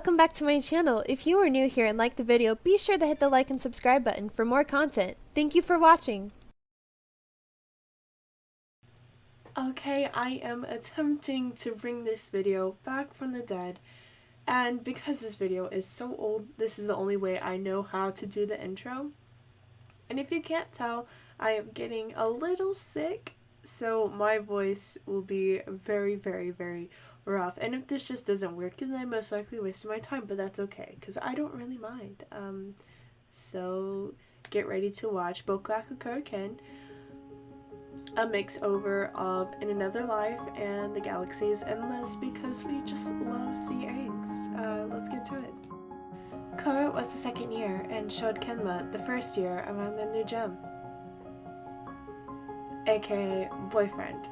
welcome back to my channel. If you are new here and like the video, be sure to hit the like and subscribe button for more content. Thank you for watching. Okay, I am attempting to bring this video back from the dead, and because this video is so old, this is the only way I know how to do the intro. And if you can't tell, I am getting a little sick, so my voice will be very, very, very rough. And if this just doesn't work, then I'm most likely wasting my time, but that's okay, because I don't really mind. So get ready to watch BokuAkaKuroKen, a mix over of In Another Life and The Galaxy is Endless, because we just love the angst. Let's get to it. Kuro was the second year and showed Kenma the first year around the new gem, aka boyfriend.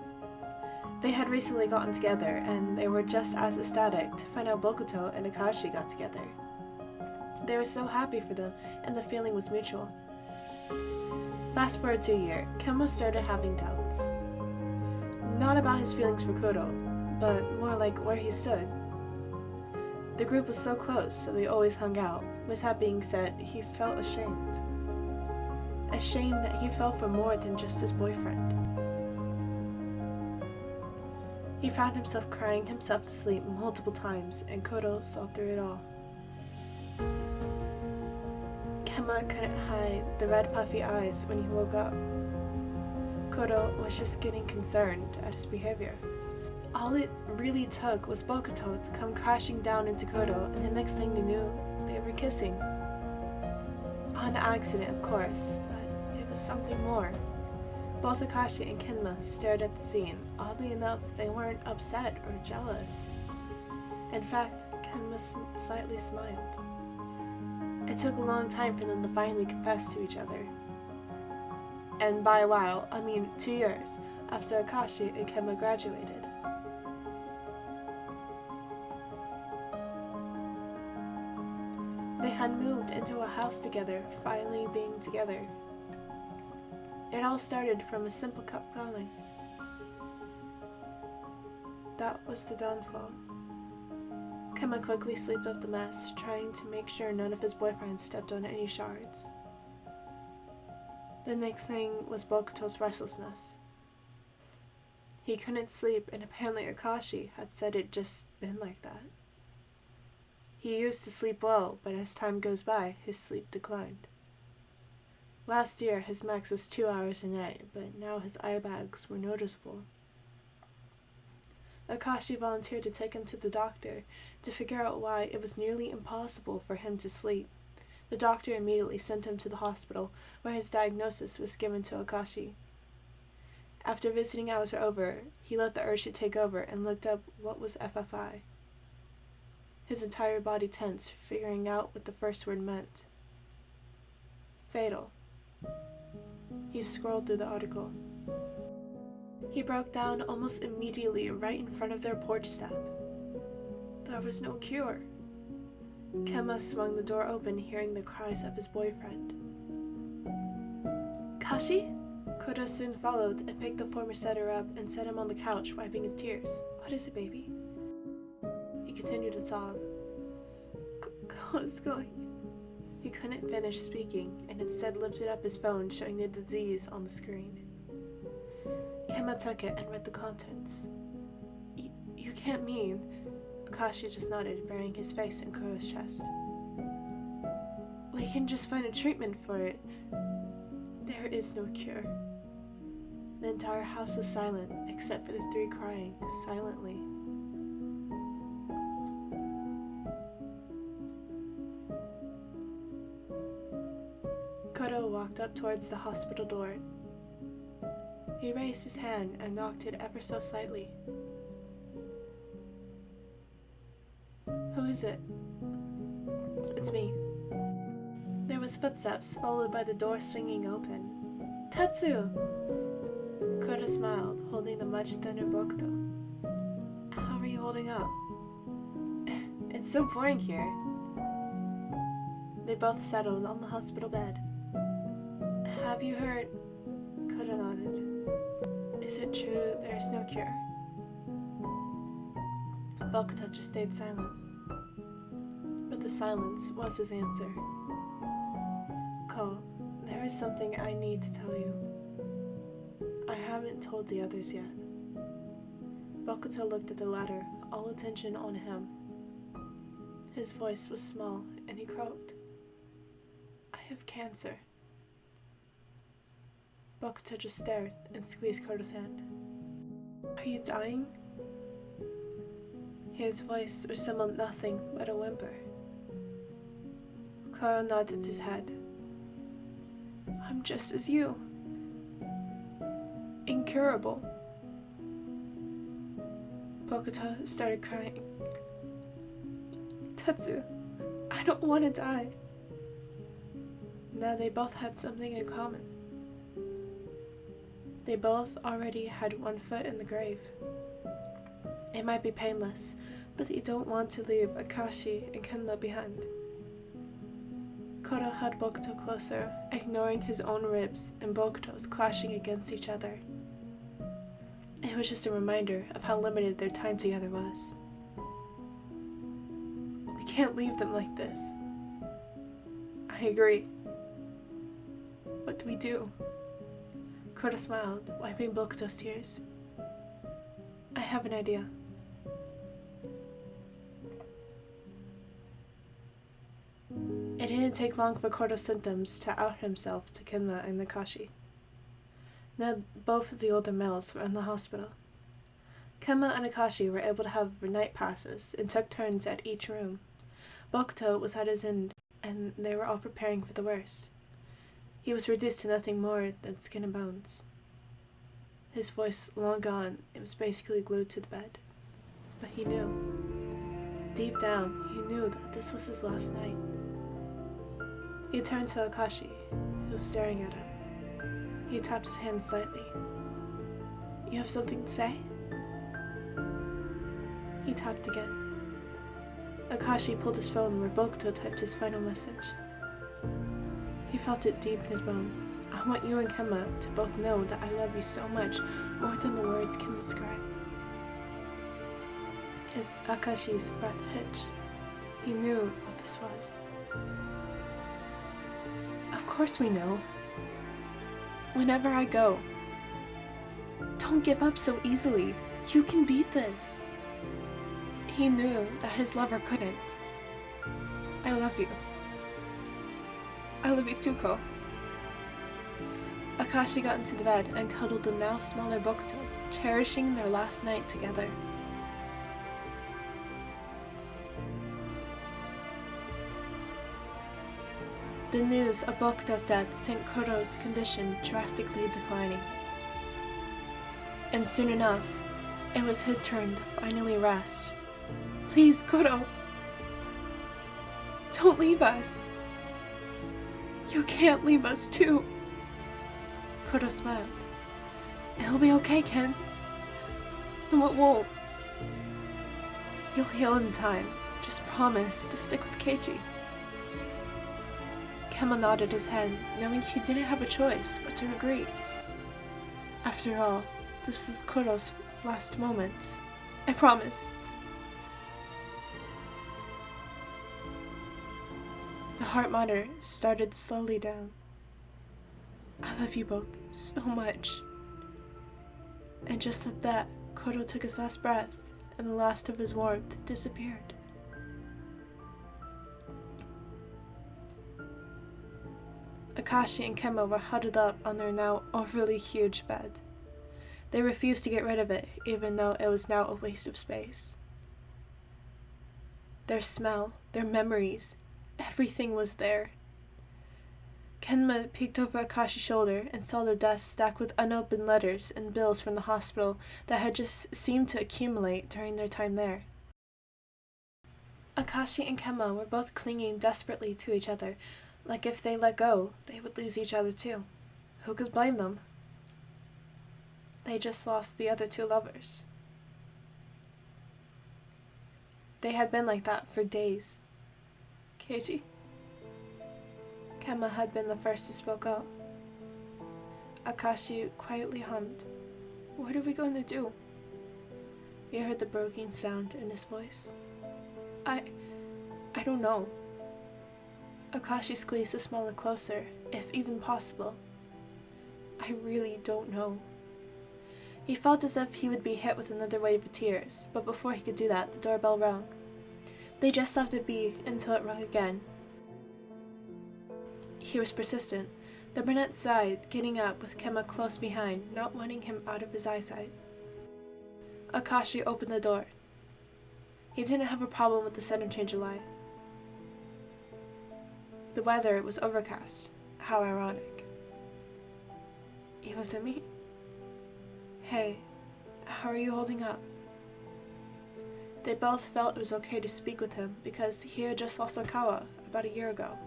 They had recently gotten together and they were just as ecstatic to find out Bokuto and Akashi got together. They were so happy for them and the feeling was mutual. Fast forward to a year, Kenma started having doubts. Not about his feelings for Kuro, but more like where he stood. The group was so close, so they always hung out. With that being said, he felt ashamed. Ashamed that he fell for more than just his boyfriend. He found himself crying himself to sleep multiple times, and Kuro saw through it all. Kenma couldn't hide the red puffy eyes when he woke up. Kuro was just getting concerned at his behavior. All it really took was Bokuto to come crashing down into Kuro, and the next thing they knew, they were kissing. On accident, of course, but it was something more. Both Akashi and Kenma stared at the scene. Oddly enough, they weren't upset or jealous. In fact, Kenma slightly smiled. It took a long time for them to finally confess to each other. And by a while, I mean 2 years, after Akashi and Kenma graduated. They had moved into a house together, finally being together. It all started from a simple cup calling. That was the downfall. Kenma quickly swept up the mess, trying to make sure none of his boyfriends stepped on any shards. The next thing was Bokuto's restlessness. He couldn't sleep, and apparently Akashi had said it just been like that. He used to sleep well, but as time goes by, his sleep declined. Last year, his max was 2 hours a night, but now his eye bags were noticeable. Akashi volunteered to take him to the doctor to figure out why it was nearly impossible for him to sleep. The doctor immediately sent him to the hospital, where his diagnosis was given to Akashi. After visiting hours were over, he let the urge to take over and looked up what was FFI. His entire body tensed, figuring out what the first word meant. Fatal. He scrolled through the article. He broke down almost immediately right in front of their porch step. There was no cure. Kenma swung the door open, hearing the cries of his boyfriend. Kashi? Kuro soon followed and picked the former setter up and set him on the couch, wiping his tears. What is it, baby? He continued to sob. What's going? He couldn't finish speaking, and instead lifted up his phone, showing the disease on the screen. Kenma took it and read the contents. You can't mean... Akashi just nodded, burying his face in Kuro's chest. We can just find a treatment for it. There is no cure. The entire house was silent, except for the three crying, silently. Kuro walked up towards the hospital door. He raised his hand and knocked it ever so slightly. Who is it? It's me. There was footsteps, followed by the door swinging open. Tatsu! Kuro smiled, holding the much thinner Bokuto. How are you holding up? It's so boring here. They both settled on the hospital bed. Have you heard? Kuro nodded. Is it true there's no cure? Bokuto just stayed silent. silence was his answer. Ko, there is something I need to tell you. I haven't told the others yet. Bokuto looked at the latter, all attention on him. His voice was small, and he croaked. I have cancer. Bokuto just stared and squeezed Koto's hand. Are you dying? His voice resembled nothing but a whimper. Koro nodded his head. I'm just as you. Incurable. Bokuto started crying. Tetsu, I don't want to die. Now they both had something in common. They both already had one foot in the grave. It might be painless, but they don't want to leave Akashi and Kenma behind. Koro held Bokuto closer, ignoring his own ribs and Bokuto's clashing against each other. It was just a reminder of how limited their time together was. We can't leave them like this. I agree. What do we do? Koro smiled, wiping Bokuto's tears. I have an idea. It didn't take long for Koro's symptoms to out himself to Kenma and Nakashi. Now both of the older males were in the hospital. Kenma and Akashi were able to have night passes and took turns at each room. Bokuto was at his end, and they were all preparing for the worst. He was reduced to nothing more than skin and bones. His voice long gone, it was basically glued to the bed. But he knew. Deep down, he knew that this was his last night. He turned to Akashi, who was staring at him. He tapped his hand slightly. You have something to say? He tapped again. Akashi pulled his phone where Bokuto typed his final message. He felt it deep in his bones. I want you and Kenma to both know that I love you so much, more than the words can describe. As Akashi's breath hitched, he knew what this was. Of course we know. Whenever I go. Don't give up so easily. You can beat this. He knew that his lover couldn't. I love you. I love you too, Ko. Akashi got into the bed and cuddled the now smaller Bokuto, cherishing their last night together. The news of Bokuto's death sent Koro's condition drastically declining. And soon enough, it was his turn to finally rest. Please, Koro! Don't leave us! You can't leave us too! Koro smiled. It'll be okay, Ken. No, it won't. You'll heal in time. Just promise to stick with Keiichi. Kenma nodded his head, knowing he didn't have a choice but to agree. After all, this is Koro's last moments. I promise. The heart monitor started slowly down. I love you both so much. And just at that, Koro took his last breath, and the last of his warmth disappeared. Akashi and Kenma were huddled up on their now overly huge bed. They refused to get rid of it, even though it was now a waste of space. Their smell, their memories, everything was there. Kenma peeked over Akashi's shoulder and saw the desk stacked with unopened letters and bills from the hospital that had just seemed to accumulate during their time there. Akashi and Kenma were both clinging desperately to each other, like if they let go, they would lose each other too. Who could blame them? They just lost the other two lovers. They had been like that for days. Keiichi. Kenma had been the first to spoke up. Akashi quietly hummed. What are we going to do? You heard the broken sound in his voice. I don't know. Akashi squeezed the smaller closer, if even possible. I really don't know. He felt as if he would be hit with another wave of tears, but before he could do that, the doorbell rang. They just left it be until it rang again. He was persistent. The brunette sighed, getting up with Kemma close behind, not wanting him out of his eyesight. Akashi opened the door. He didn't have a problem with the sudden change of light. The weather was overcast. How ironic. Iwazumi? Hey, how are you holding up? They both felt it was okay to speak with him because he had just lost Okawa about a year ago.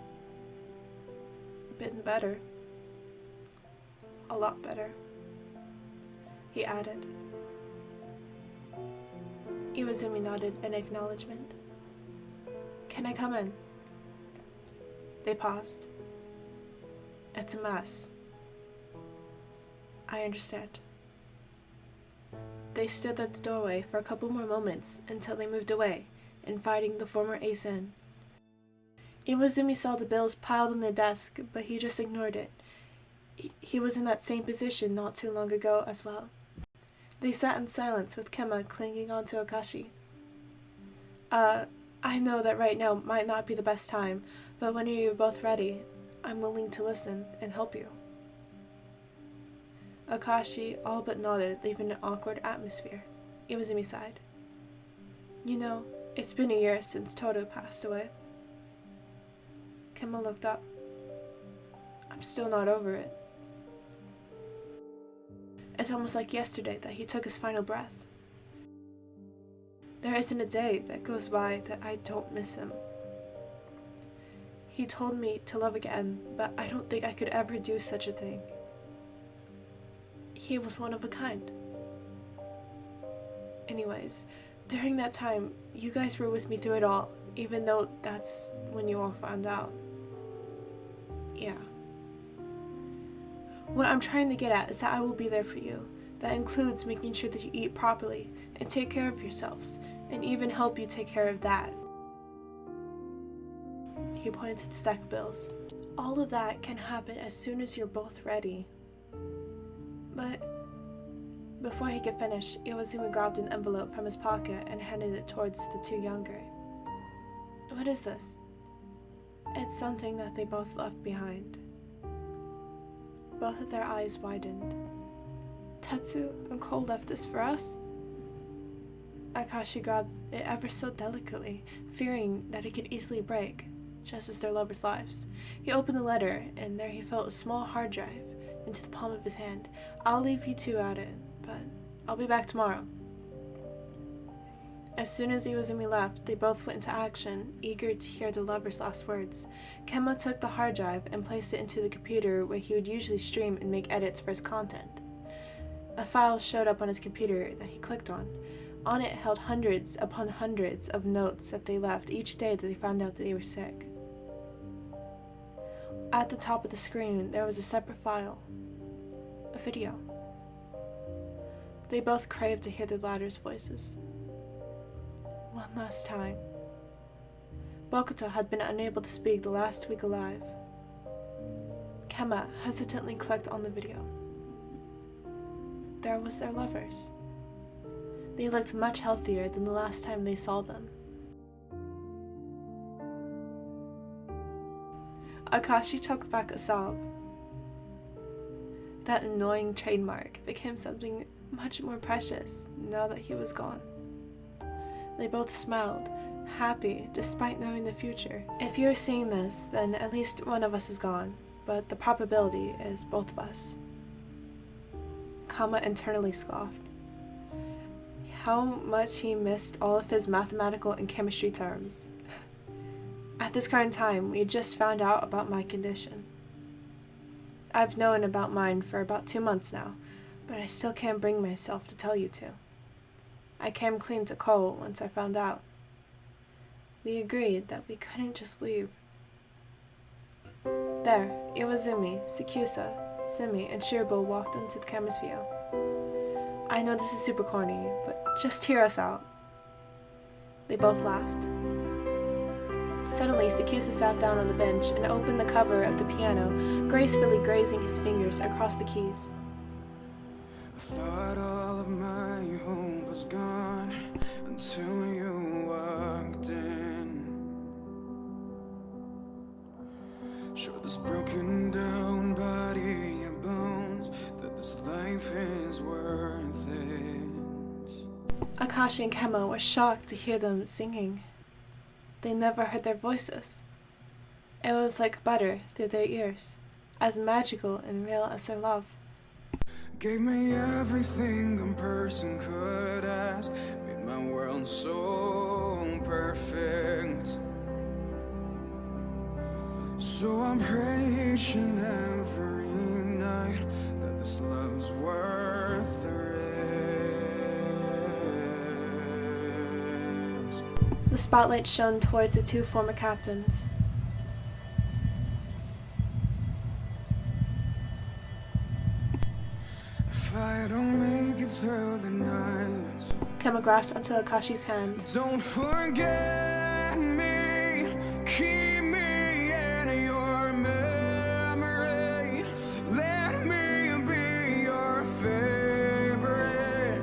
Been better. A lot better. He added. Iwazumi nodded in acknowledgement. Can I come in? They paused. It's a mess. I understand. They stood at the doorway for a couple more moments until they moved away, inviting the former ace in. Iwazumi saw the bills piled on the desk, but he just ignored it. He was in that same position not too long ago as well. They sat in silence with Kemma clinging onto Akashi. I know that right now might not be the best time, but when you're both ready, I'm willing to listen and help you. Akashi all but nodded, leaving an awkward atmosphere. Iwazumi sighed. You know, it's been a year since Toto passed away. Kemma looked up. I'm still not over it. It's almost like yesterday that he took his final breath. There isn't a day that goes by that I don't miss him. He told me to love again, but I don't think I could ever do such a thing. He was one of a kind. Anyways, during that time, you guys were with me through it all, even though that's when you all found out. Yeah. What I'm trying to get at is that I will be there for you. That includes making sure that you eat properly and take care of yourselves, and even help you take care of that. He pointed to the stack of bills. All of that can happen as soon as you're both ready. But before he could finish, Iwazumi grabbed an envelope from his pocket and handed it towards the two younger. What is this? It's something that they both left behind. Both of their eyes widened. Tetsu and Cole left this for us? Akashi grabbed it ever so delicately, fearing that it could easily break, just as their lovers' lives. He opened the letter, and there he felt a small hard drive into the palm of his hand. I'll leave you two at it, but I'll be back tomorrow. As soon as Iwazumi left, they both went into action, eager to hear the lovers' last words. Kemma took the hard drive and placed it into the computer where he would usually stream and make edits for his content. A file showed up on his computer that he clicked on. On it held hundreds upon hundreds of notes that they left each day that they found out that they were sick. At the top of the screen, there was a separate file. A video. They both craved to hear the latter's voices. One last time. Bokuto had been unable to speak the last week alive. Kemma hesitantly clicked on the video. There was their lovers. They looked much healthier than the last time they saw them. Akashi choked back a sob. That annoying trademark became something much more precious now that he was gone. They both smiled, happy despite knowing the future. If you're seeing this, then at least one of us is gone, but the probability is both of us. Kama internally scoffed. How much he missed all of his mathematical and chemistry terms. At this current time, we had just found out about my condition. I've known about mine for about 2 months now, but I still can't bring myself to tell you two. I came clean to Cole once I found out. We agreed that we couldn't just leave. There, Iwazumi, Sakusa, Simi, and Shirbo walked into the camera's view. I know this is super corny, but just hear us out. They both laughed. Suddenly, Sakusa sat down on the bench and opened the cover of the piano, gracefully grazing his fingers across the keys. I thought all of my hope was gone until you walked in. Show this broken down body and bones that this life is worth it. Akashi and Kema were shocked to hear them singing. They never heard their voices. It was like butter through their ears, as magical and real as their love. Gave me everything a person could ask, made my world so perfect. So I'm patient every night that this love's worth the risk. The spotlight shone towards the two former captains. If I don't make it through the night, Kema grasped onto Akashi's hand. don't forget me, keep me in your memory. Let me be your favorite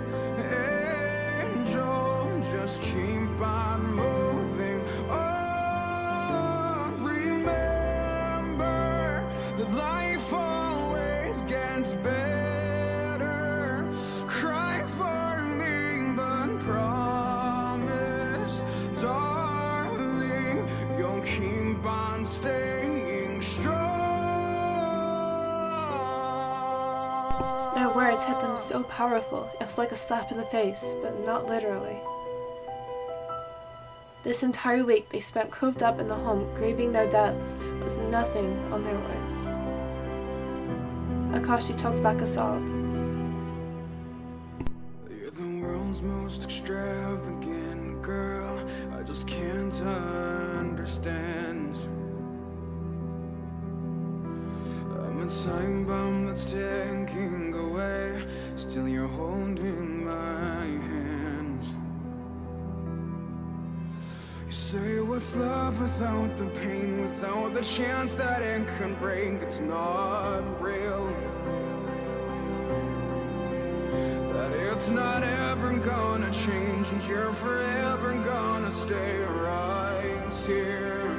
angel. Just keep on moving on. Remember that life always gets better. Cry for me, but promise, darling, you'll keep on staying strong. Their words hit them so powerful, it was like a slap in the face, but not literally. This entire week they spent cooped up in the home, grieving their deaths, was nothing on their words. Akashi choked back a sob. You're the world's most extravagant girl, I just can't understand. I'm a time bomb that's taking away, still you're holding my hand. You say what's love without the pain, without the chance that it can break, it's not real. That it's not ever gonna change, and you're forever gonna stay right here.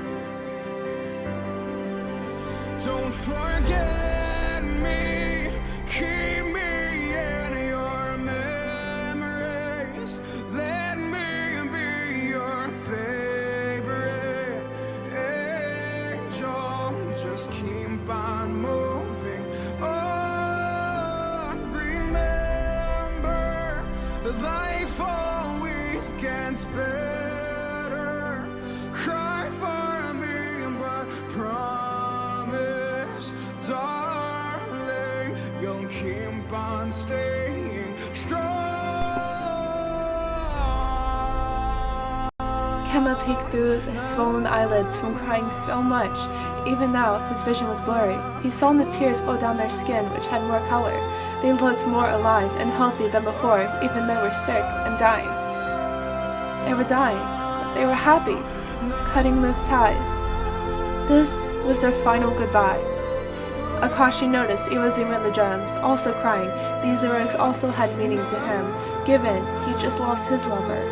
Don't forget me, keep me in your memories. Let me be your favorite angel. Just keep on moving on. Remember that life always gets better. Cry for me, but promise, darling, you'll keep on staying strong. Kema peeked through his swollen eyelids from crying so much. Even now, his vision was blurry. He saw the tears flow down their skin, which had more color. They looked more alive and healthy than before, even though they were sick and dying. They were dying, but they were happy, cutting those ties. This was their final goodbye. Akashi noticed Iwazuma and the drums, also crying. These lyrics also had meaning to him, given he just lost his lover.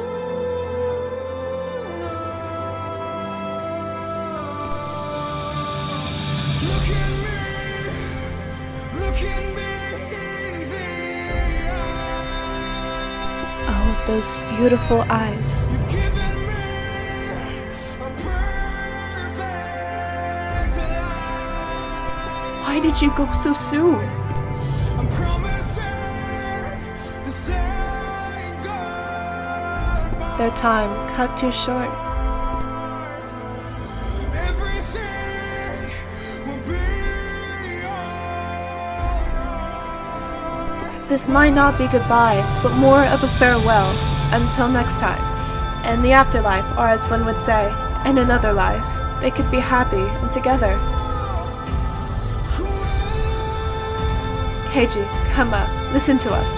Look at me in the eye. Oh, those beautiful eyes. You've given me a perfect life. Why did you go so soon? I'm promising this ain't goodbye. Their time cut too short. Everything will be alright. This might not be goodbye, but more of a farewell. Until next time. In the afterlife, or as one would say, in another life, they could be happy and together. Keiji, Kema, listen to us.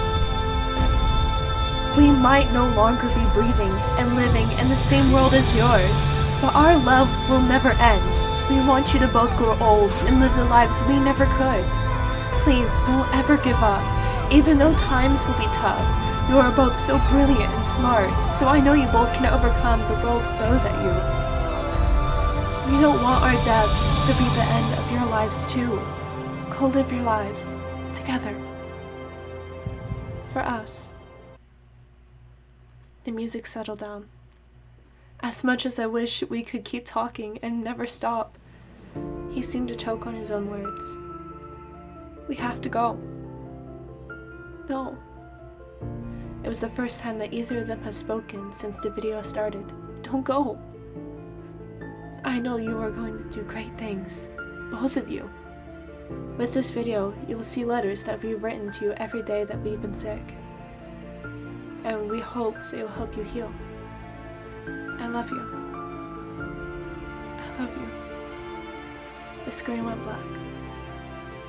We might no longer be breathing and living in the same world as yours, But our love will never end. We want you to both grow old and live the lives we never could. Please don't ever give up. Even though times will be tough, you are both so brilliant and smart, so I know you both can overcome the world throws at you. We don't want our deaths to be the end of your lives too. Go live your lives together. For us. The music settled down. As much as I wish we could keep talking and never stop, he seemed to choke on his own words. We have to go. No. It was the first time that either of them has spoken since the video started. Don't go. I know you are going to do great things. Both of you. With this video, you will see letters that we've written to you every day that we've been sick. And we hope they will help you heal. I love you. I love you. The screen went black.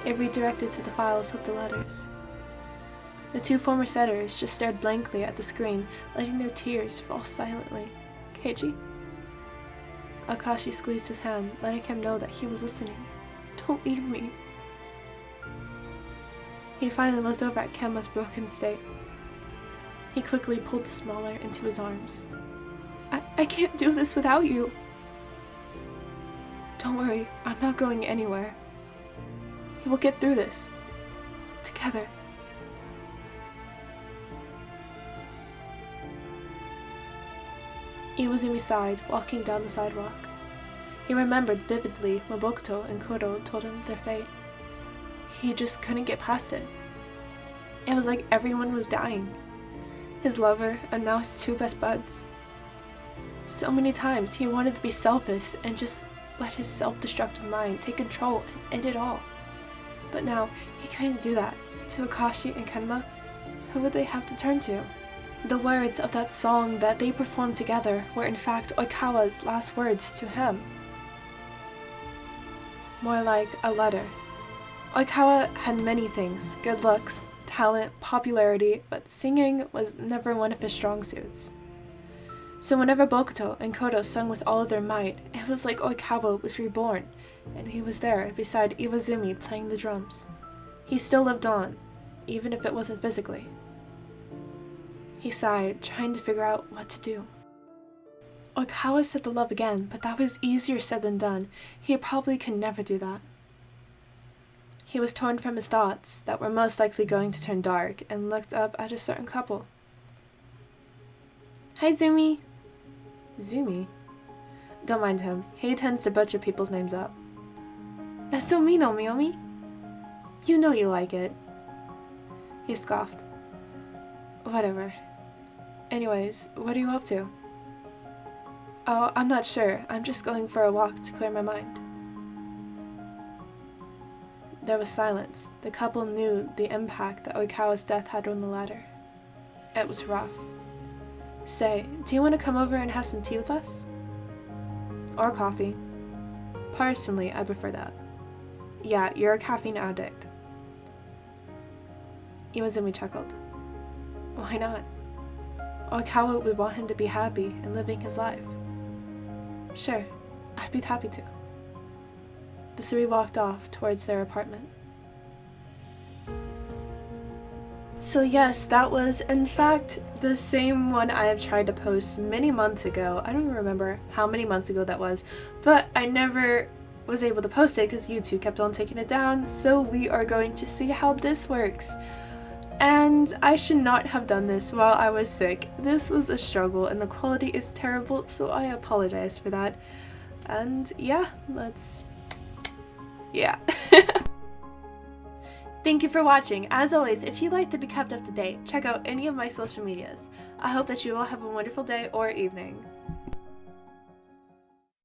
It redirected to the files with the letters. The two former setters just stared blankly at the screen, letting their tears fall silently. Keiji? Akashi squeezed his hand, letting him know that he was listening. Don't leave me. He finally looked over at Kenma's broken state. He quickly pulled the smaller into his arms. I can't do this without you. Don't worry, I'm not going anywhere. We will get through this. Together. Iwazumi sighed, walking down the sidewalk. He remembered vividly when Bokuto and Kuro told him their fate. He just couldn't get past it. It was like everyone was dying. His lover, and now his two best buds. So many times he wanted to be selfish and just let his self-destructive mind take control and end it all. But now, he couldn't do that. To Akashi and Kenma, who would they have to turn to? The words of that song that they performed together were in fact Oikawa's last words to him. More like a letter. Oikawa had many things, good looks, talent, popularity, but singing was never one of his strong suits. So whenever Bokuto and Koto sung with all of their might, it was like Oikawa was reborn, and he was there beside Iwazumi playing the drums. He still lived on, even if it wasn't physically. He sighed, trying to figure out what to do. Oikawa said the love again, but that was easier said than done. He probably could never do that. He was torn from his thoughts that were most likely going to turn dark and looked up at a certain couple. Hi, Zumi. Zumi? Don't mind him. He tends to butcher people's names up. That's so mean, Omiomi. You know you like it. He scoffed. Whatever. Anyways, what are you up to? Oh, I'm not sure. I'm just going for a walk to clear my mind. There was silence. The couple knew the impact that Oikawa's death had on the latter. It was rough. Say, do you want to come over and have some tea with us? Or coffee. Personally, I prefer that. Yeah, you're a caffeine addict. Iwazumi chuckled. Why not? Oikawa would want him to be happy and living his life. Sure, I'd be happy to. The three walked off towards their apartment. So yes, that was in fact the same one I have tried to post many months ago. I don't even remember how many months ago that was, but I never was able to post it because YouTube kept on taking it down, so we are going to see how this works. And I should not have done this while I was sick. This was a struggle and the quality is terrible, so I apologize for that. And yeah, Thank you for watching. As always, if you'd like to be kept up to date, check out any of my social medias. I hope that you all have a wonderful day or evening.